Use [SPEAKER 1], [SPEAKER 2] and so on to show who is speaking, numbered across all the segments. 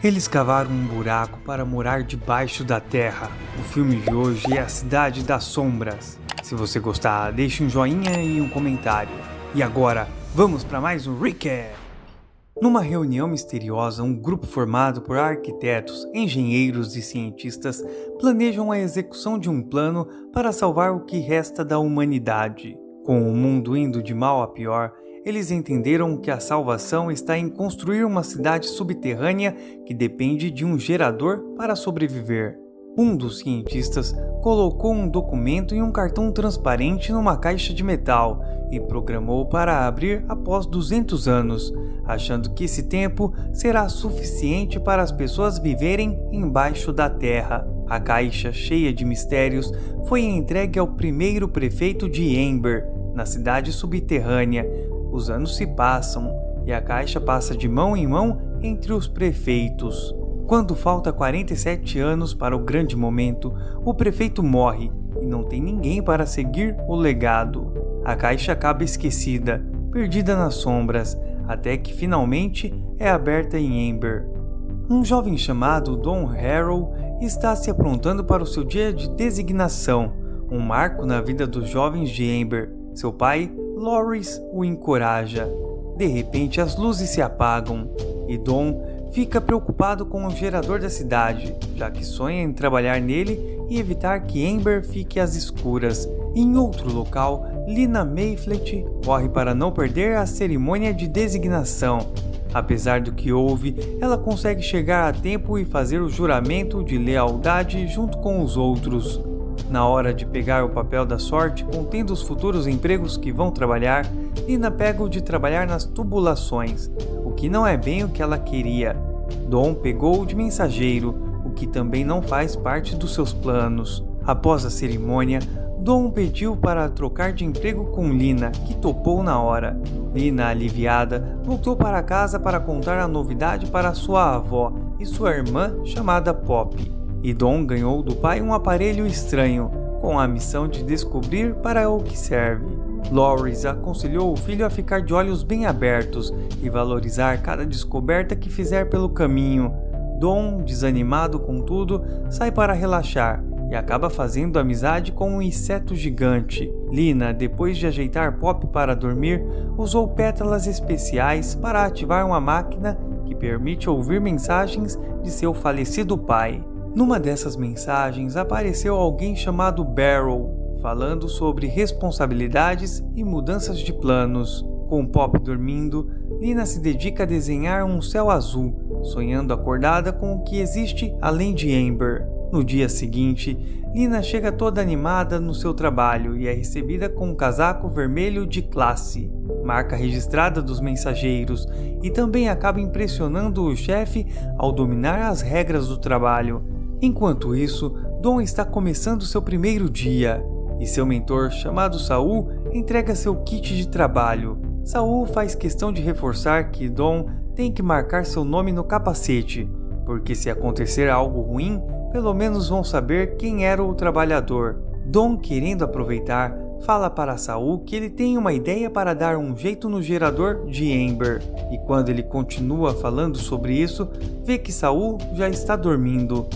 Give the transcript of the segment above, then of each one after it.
[SPEAKER 1] Eles cavaram um buraco para morar debaixo da terra. O filme de hoje é A Cidade das Sombras. Se você gostar, deixe um joinha e um comentário. E agora, vamos para mais um recap! Numa reunião misteriosa, um grupo formado por arquitetos, engenheiros e cientistas planejam a execução de um plano para salvar o que resta da humanidade. Com o mundo indo de mal a pior, eles entenderam que a salvação está em construir uma cidade subterrânea que depende de um gerador para sobreviver. Um dos cientistas colocou um documento e um cartão transparente numa caixa de metal e programou para abrir após 200 anos, achando que esse tempo será suficiente para as pessoas viverem embaixo da terra. A caixa, cheia de mistérios, foi entregue ao primeiro prefeito de Ember, na cidade subterrânea. Os anos se passam e a caixa passa de mão em mão entre os prefeitos. Quando falta 47 anos para o grande momento, o prefeito morre e não tem ninguém para seguir o legado. A caixa acaba esquecida, perdida nas sombras, até que finalmente é aberta em Ember. Um jovem chamado Don Harrow está se aprontando para o seu dia de designação, um marco na vida dos jovens de Ember. Seu pai, Loris, o encoraja. De repente as luzes se apagam e Don fica preocupado com o gerador da cidade, já que sonha em trabalhar nele e evitar que Ember fique às escuras. Em outro local, Lina Mayflet corre para não perder a cerimônia de designação. Apesar do que houve, ela consegue chegar a tempo e fazer o juramento de lealdade junto com os outros. Na hora de pegar o papel da sorte contendo os futuros empregos que vão trabalhar, Lina pega o de trabalhar nas tubulações, o que não é bem o que ela queria. Don pegou o de mensageiro, o que também não faz parte dos seus planos. Após a cerimônia, Don pediu para trocar de emprego com Lina, que topou na hora. Lina, aliviada, voltou para casa para contar a novidade para sua avó e sua irmã chamada Pop. E Don ganhou do pai um aparelho estranho, com a missão de descobrir para o que serve. Loris aconselhou o filho a ficar de olhos bem abertos e valorizar cada descoberta que fizer pelo caminho. Don, desanimado com tudo, sai para relaxar e acaba fazendo amizade com um inseto gigante. Lina, depois de ajeitar Pop para dormir, usou pétalas especiais para ativar uma máquina que permite ouvir mensagens de seu falecido pai. Numa dessas mensagens apareceu alguém chamado Barrow, falando sobre responsabilidades e mudanças de planos. Com Pop dormindo, Lina se dedica a desenhar um céu azul, sonhando acordada com o que existe além de Ember. No dia seguinte, Lina chega toda animada no seu trabalho e é recebida com um casaco vermelho de classe, marca registrada dos mensageiros, e também acaba impressionando o chefe ao dominar as regras do trabalho. Enquanto isso, Don está começando seu primeiro dia, e seu mentor, chamado Saul, entrega seu kit de trabalho. Saul faz questão de reforçar que Don tem que marcar seu nome no capacete, porque se acontecer algo ruim, pelo menos vão saber quem era o trabalhador. Don, querendo aproveitar, fala para Saul que ele tem uma ideia para dar um jeito no gerador de Ember, e quando ele continua falando sobre isso, vê que Saul já está dormindo.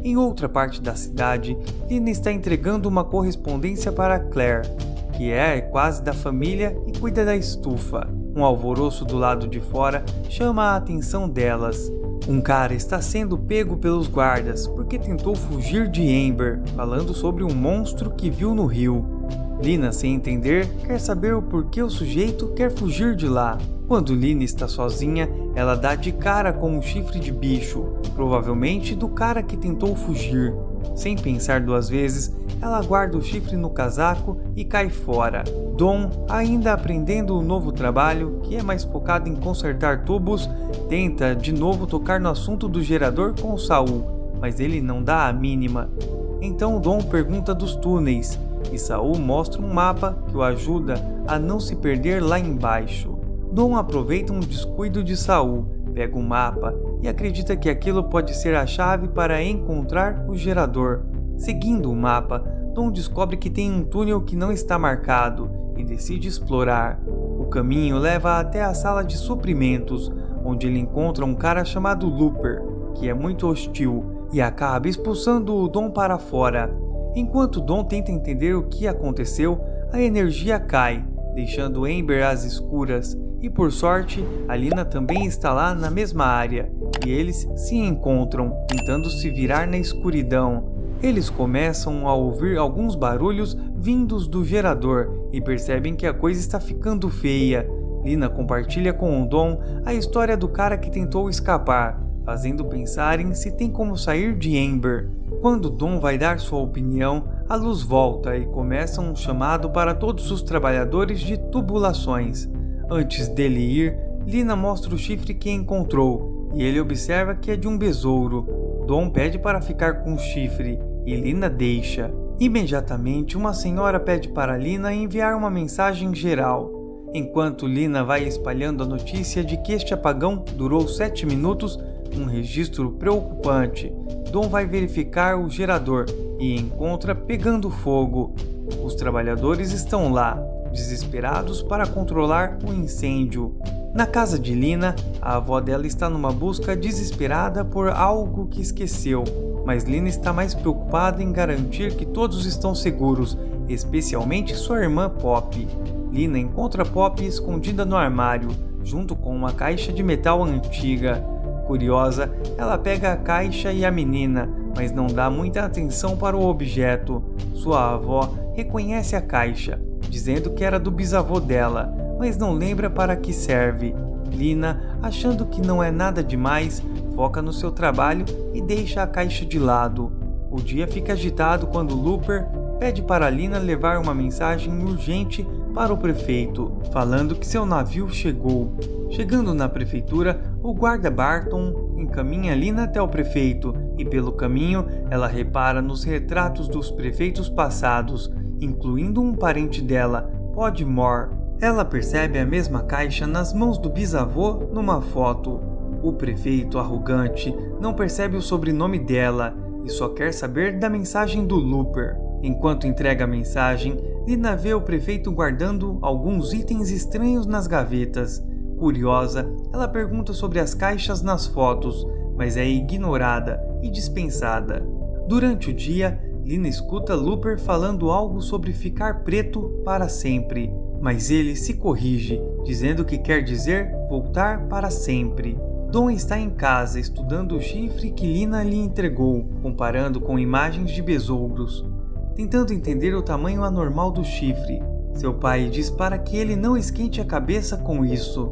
[SPEAKER 1] Em outra parte da cidade, Lina está entregando uma correspondência para Claire, que é quase da família e cuida da estufa. Um alvoroço do lado de fora chama a atenção delas. Um cara está sendo pego pelos guardas porque tentou fugir de Ember, falando sobre um monstro que viu no rio. Lina, sem entender, quer saber o porquê o sujeito quer fugir de lá. Quando Lina está sozinha, ela dá de cara com um chifre de bicho, provavelmente do cara que tentou fugir. Sem pensar duas vezes, ela guarda o chifre no casaco e cai fora. Don, ainda aprendendo o novo trabalho, que é mais focado em consertar tubos, tenta de novo tocar no assunto do gerador com Saul, mas ele não dá a mínima. Então Don pergunta dos túneis, e Saul mostra um mapa que o ajuda a não se perder lá embaixo. Don aproveita um descuido de Saul, pega o mapa e acredita que aquilo pode ser a chave para encontrar o gerador. Seguindo o mapa, Don descobre que tem um túnel que não está marcado e decide explorar. O caminho leva até a sala de suprimentos, onde ele encontra um cara chamado Looper, que é muito hostil, e acaba expulsando o Dom para fora. Enquanto Dom tenta entender o que aconteceu, a energia cai, deixando Amber às escuras, e por sorte, a Lina também está lá na mesma área, e eles se encontram, tentando se virar na escuridão. Eles começam a ouvir alguns barulhos vindos do gerador e percebem que a coisa está ficando feia. Lina compartilha com o Dom a história do cara que tentou escapar, fazendo pensarem se tem como sair de Amber. Quando Dom vai dar sua opinião, a luz volta e começa um chamado para todos os trabalhadores de tubulações. Antes dele ir, Lina mostra o chifre que encontrou, e ele observa que é de um besouro. Dom pede para ficar com o chifre, e Lina deixa. Imediatamente, uma senhora pede para Lina enviar uma mensagem geral. Enquanto Lina vai espalhando a notícia de que este apagão durou 7 minutos, um registro preocupante. Dom vai verificar o gerador e encontra pegando fogo. Os trabalhadores estão lá, desesperados para controlar o incêndio. Na casa de Lina, a avó dela está numa busca desesperada por algo que esqueceu, mas Lina está mais preocupada em garantir que todos estão seguros, especialmente sua irmã Pop. Lina encontra Pop escondida no armário, junto com uma caixa de metal antiga. Curiosa, ela pega a caixa e a menina, mas não dá muita atenção para o objeto. Sua avó reconhece a caixa, dizendo que era do bisavô dela, mas não lembra para que serve. Lina, achando que não é nada demais, foca no seu trabalho e deixa a caixa de lado. O dia fica agitado quando Looper pede para Lina levar uma mensagem urgente para o prefeito, falando que seu navio chegou. Chegando na prefeitura, o guarda Barton encaminha Lina até o prefeito e pelo caminho ela repara nos retratos dos prefeitos passados, incluindo um parente dela, Podmore. Ela percebe a mesma caixa nas mãos do bisavô numa foto. O prefeito arrogante não percebe o sobrenome dela e só quer saber da mensagem do Looper. Enquanto entrega a mensagem, Lina vê o prefeito guardando alguns itens estranhos nas gavetas. Curiosa, ela pergunta sobre as caixas nas fotos, mas é ignorada e dispensada. Durante o dia, Lina escuta Looper falando algo sobre ficar preto para sempre, mas ele se corrige, dizendo que quer dizer voltar para sempre. Dom está em casa estudando o chifre que Lina lhe entregou, comparando com imagens de besouros, tentando entender o tamanho anormal do chifre. Seu pai diz para que ele não esquente a cabeça com isso.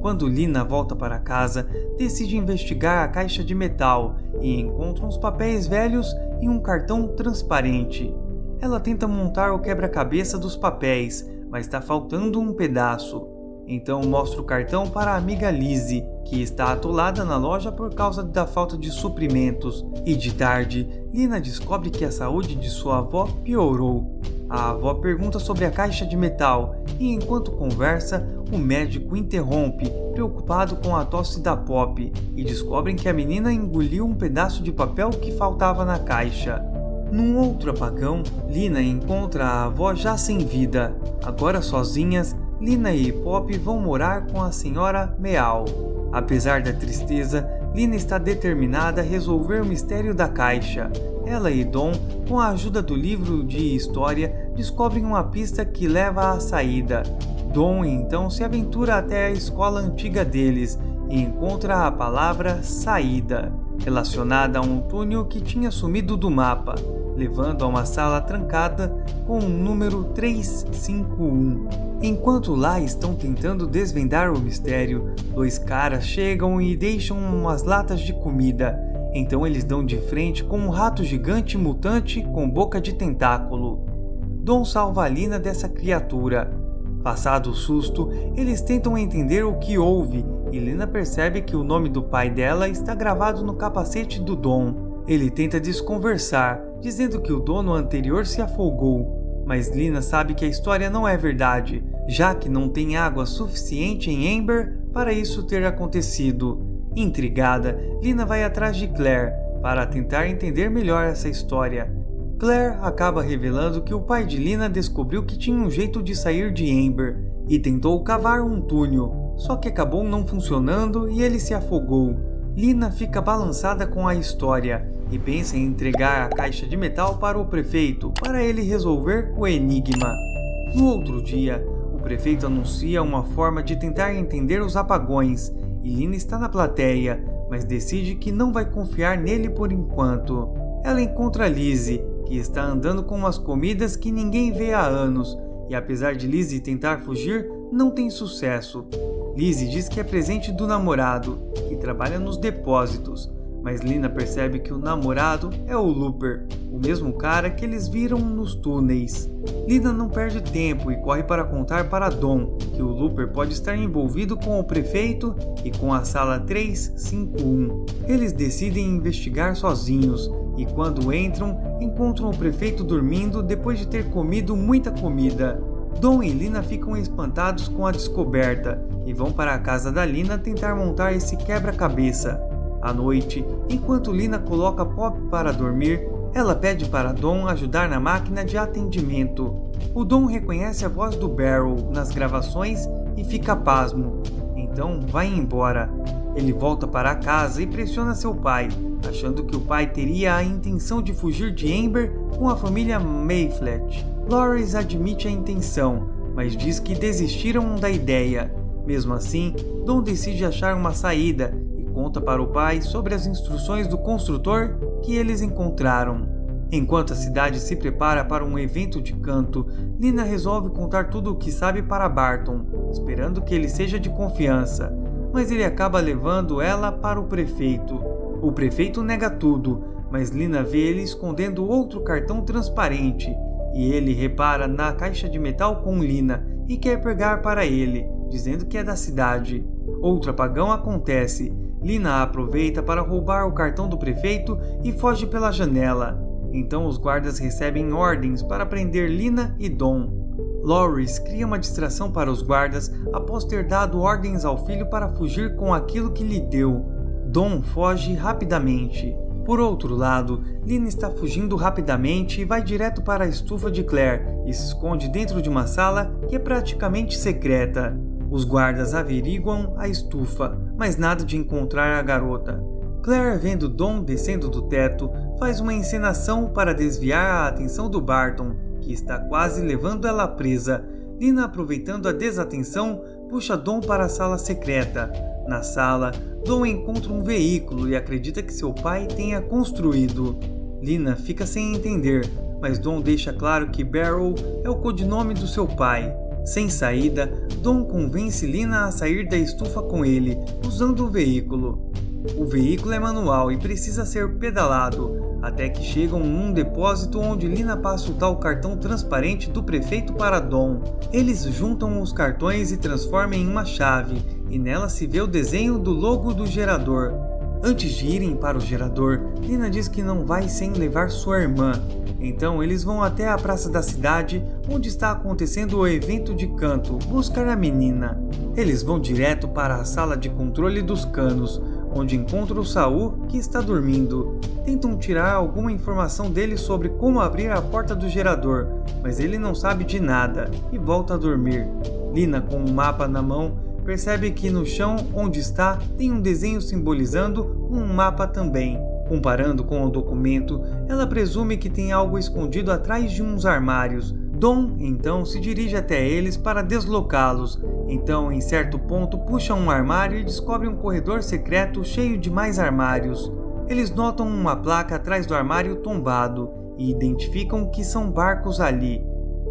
[SPEAKER 1] Quando Lina volta para casa, decide investigar a caixa de metal e encontra uns papéis velhos e um cartão transparente. Ela tenta montar o quebra-cabeça dos papéis, mas está faltando um pedaço. Então mostra o cartão para a amiga Lizzie, que está atolada na loja por causa da falta de suprimentos. E de tarde, Lina descobre que a saúde de sua avó piorou. A avó pergunta sobre a caixa de metal e enquanto conversa, o médico interrompe, preocupado com a tosse da Pop, e descobrem que a menina engoliu um pedaço de papel que faltava na caixa. Num outro apagão, Lina encontra a avó já sem vida. Agora sozinhas, Lina e Pop vão morar com a senhora Meow. Apesar da tristeza, Lina está determinada a resolver o mistério da caixa. Ela e Dom, com a ajuda do livro de história, descobrem uma pista que leva à saída. Dom então se aventura até a escola antiga deles e encontra a palavra saída, relacionada a um túnel que tinha sumido do mapa, levando a uma sala trancada com o número 351. Enquanto lá estão tentando desvendar o mistério, dois caras chegam e deixam umas latas de comida. Então eles dão de frente com um rato gigante mutante com boca de tentáculo. Dom salva a Lina dessa criatura. Passado o susto, eles tentam entender o que houve e Lina percebe que o nome do pai dela está gravado no capacete do Dom. Ele tenta desconversar, dizendo que o dono anterior se afogou, mas Lina sabe que a história não é verdade, já que não tem água suficiente em Amber para isso ter acontecido. Intrigada, Lina vai atrás de Claire para tentar entender melhor essa história. Claire acaba revelando que o pai de Lina descobriu que tinha um jeito de sair de Amber e tentou cavar um túnel, só que acabou não funcionando e ele se afogou. Lina fica balançada com a história e pensa em entregar a caixa de metal para o prefeito para ele resolver o enigma. No outro dia, o prefeito anuncia uma forma de tentar entender os apagões e Lina está na plateia, mas decide que não vai confiar nele por enquanto. Ela encontra Lizzie, que está andando com umas comidas que ninguém vê há anos, e apesar de Lizzie tentar fugir, não tem sucesso. Lizzie diz que é presente do namorado, que trabalha nos depósitos, mas Lina percebe que o namorado é o Looper, o mesmo cara que eles viram nos túneis. Lina não perde tempo e corre para contar para Dawn que o Looper pode estar envolvido com o prefeito e com a sala 351. Eles decidem investigar sozinhos e quando entram, encontram o prefeito dormindo depois de ter comido muita comida. Dawn e Lina ficam espantados com a descoberta e vão para a casa da Lina tentar montar esse quebra-cabeça. À noite, enquanto Lina coloca Pop para dormir, ela pede para Dawn ajudar na máquina de atendimento. O Dawn reconhece a voz do Barrow nas gravações e fica pasmo. Então vai embora. Ele volta para a casa e pressiona seu pai, achando que o pai teria a intenção de fugir de Amber com a família Mayflet. Loris admite a intenção, mas diz que desistiram da ideia. Mesmo assim, Dawn decide achar uma saída e conta para o pai sobre as instruções do construtor que eles encontraram. Enquanto a cidade se prepara para um evento de canto, Lina resolve contar tudo o que sabe para Barton, esperando que ele seja de confiança, mas ele acaba levando ela para o prefeito. O prefeito nega tudo, mas Lina vê ele escondendo outro cartão transparente, e ele repara na caixa de metal com Lina e quer pegar para ele, dizendo que é da cidade. Outro apagão acontece. Lina aproveita para roubar o cartão do prefeito e foge pela janela. Então os guardas recebem ordens para prender Lina e Dawn. Loris cria uma distração para os guardas após ter dado ordens ao filho para fugir com aquilo que lhe deu. Dawn foge rapidamente. Por outro lado, Lina está fugindo rapidamente e vai direto para a estufa de Claire e se esconde dentro de uma sala que é praticamente secreta. Os guardas averiguam a estufa, mas nada de encontrar a garota. Claire, vendo Dawn descendo do teto, faz uma encenação para desviar a atenção do Barton, que está quase levando ela presa. Lina, aproveitando a desatenção, puxa Dawn para a sala secreta. Na sala, Dawn encontra um veículo e acredita que seu pai tenha construído. Lina fica sem entender, mas Dawn deixa claro que Barrow é o codinome do seu pai. Sem saída, Dawn convence Lina a sair da estufa com ele, usando o veículo. O veículo é manual e precisa ser pedalado, até que chegam num depósito onde Lina passa o tal cartão transparente do prefeito para Dawn. Eles juntam os cartões e transformam em uma chave, e nela se vê o desenho do logo do gerador. Antes de irem para o gerador, Lina diz que não vai sem levar sua irmã. Então eles vão até a praça da cidade, onde está acontecendo o evento de canto, buscar a menina. Eles vão direto para a sala de controle dos canos, onde encontram o Saul, que está dormindo. Tentam tirar alguma informação dele sobre como abrir a porta do gerador, mas ele não sabe de nada e volta a dormir. Lina, com um mapa na mão, percebe que no chão onde está tem um desenho simbolizando um mapa também. Comparando com o documento, ela presume que tem algo escondido atrás de uns armários. Dawn, então, se dirige até eles para deslocá-los. Então, em certo ponto, puxa um armário e descobre um corredor secreto cheio de mais armários. Eles notam uma placa atrás do armário tombado e identificam que são barcos ali.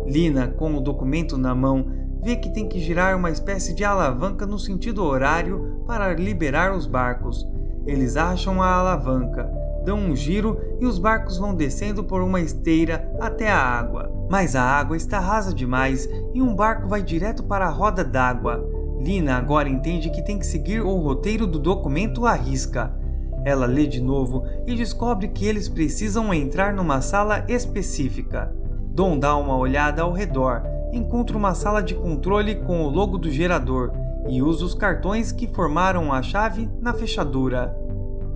[SPEAKER 1] Lina, com o documento na mão, vê que tem que girar uma espécie de alavanca no sentido horário para liberar os barcos. Eles acham a alavanca, dão um giro e os barcos vão descendo por uma esteira até a água. Mas a água está rasa demais e um barco vai direto para a roda d'água. Lina agora entende que tem que seguir o roteiro do documento à risca. Ela lê de novo e descobre que eles precisam entrar numa sala específica. Dawn dá uma olhada ao redor, encontra uma sala de controle com o logo do gerador e usa os cartões que formaram a chave na fechadura.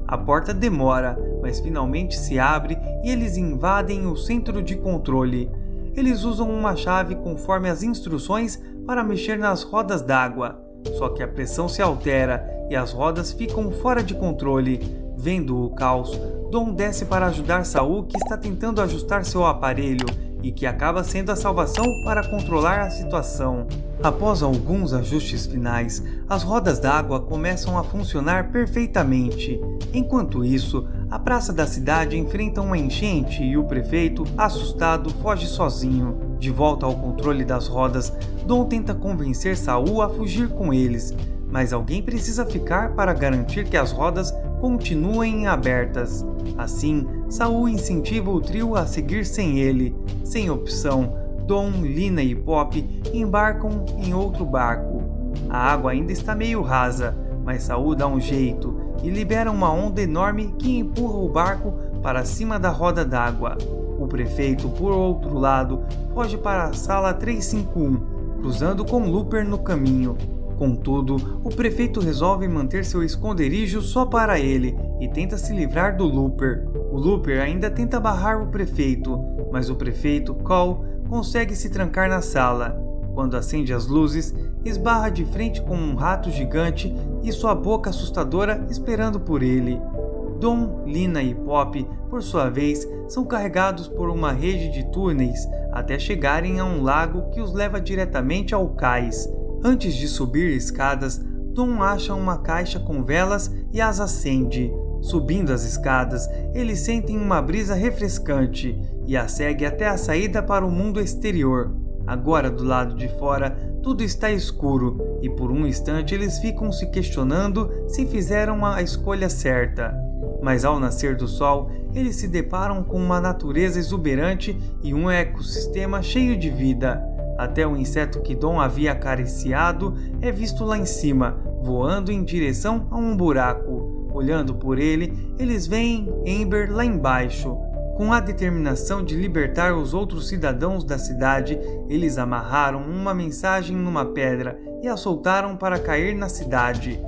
[SPEAKER 1] A porta demora, mas finalmente se abre e eles invadem o centro de controle. Eles usam uma chave conforme as instruções para mexer nas rodas d'água. só que a pressão se altera e as rodas ficam fora de controle. Vendo o caos, Dom desce para ajudar Saul, que está tentando ajustar seu aparelho e que acaba sendo a salvação para controlar a situação. Após alguns ajustes finais, as rodas d'água começam a funcionar perfeitamente. Enquanto isso, a praça da cidade enfrenta uma enchente e o prefeito, assustado, foge sozinho. De volta ao controle das rodas, Dom tenta convencer Saul a fugir com eles, mas alguém precisa ficar para garantir que as rodas continuem abertas. Assim, Saul incentiva o trio a seguir sem ele. Sem opção, Dom, Lina e Pop embarcam em outro barco. A água ainda está meio rasa, mas Saul dá um jeito e libera uma onda enorme que empurra o barco para cima da roda d'água. O prefeito, por outro lado, foge para a sala 351, cruzando com Looper no caminho. Contudo, o prefeito resolve manter seu esconderijo só para ele e tenta se livrar do Looper. O Looper ainda tenta barrar o prefeito, mas o prefeito, Cole, consegue se trancar na sala. Quando acende as luzes, esbarra de frente com um rato gigante e sua boca assustadora esperando por ele. Dom, Lina e Pop, por sua vez, são carregados por uma rede de túneis até chegarem a um lago que os leva diretamente ao cais. Antes de subir escadas, Dom acha uma caixa com velas e as acende. Subindo as escadas, eles sentem uma brisa refrescante e a segue até a saída para o mundo exterior. Agora, do lado de fora, tudo está escuro e por um instante eles ficam se questionando se fizeram a escolha certa. Mas ao nascer do sol, eles se deparam com uma natureza exuberante e um ecossistema cheio de vida. Até o inseto que Dom havia acariciado é visto lá em cima, voando em direção a um buraco. Olhando por ele, eles veem Amber lá embaixo. Com a determinação de libertar os outros cidadãos da cidade, eles amarraram uma mensagem numa pedra e a soltaram para cair na cidade.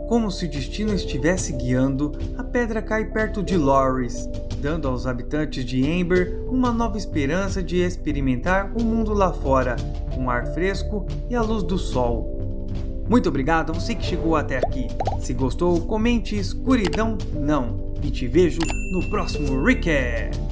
[SPEAKER 1] Como se o destino estivesse guiando, a pedra cai perto de Loris, dando aos habitantes de Amber uma nova esperança de experimentar o mundo lá fora, com ar fresco e a luz do sol. Muito obrigado a você que chegou até aqui. Se gostou, comente escuridão não. E te vejo no próximo recap.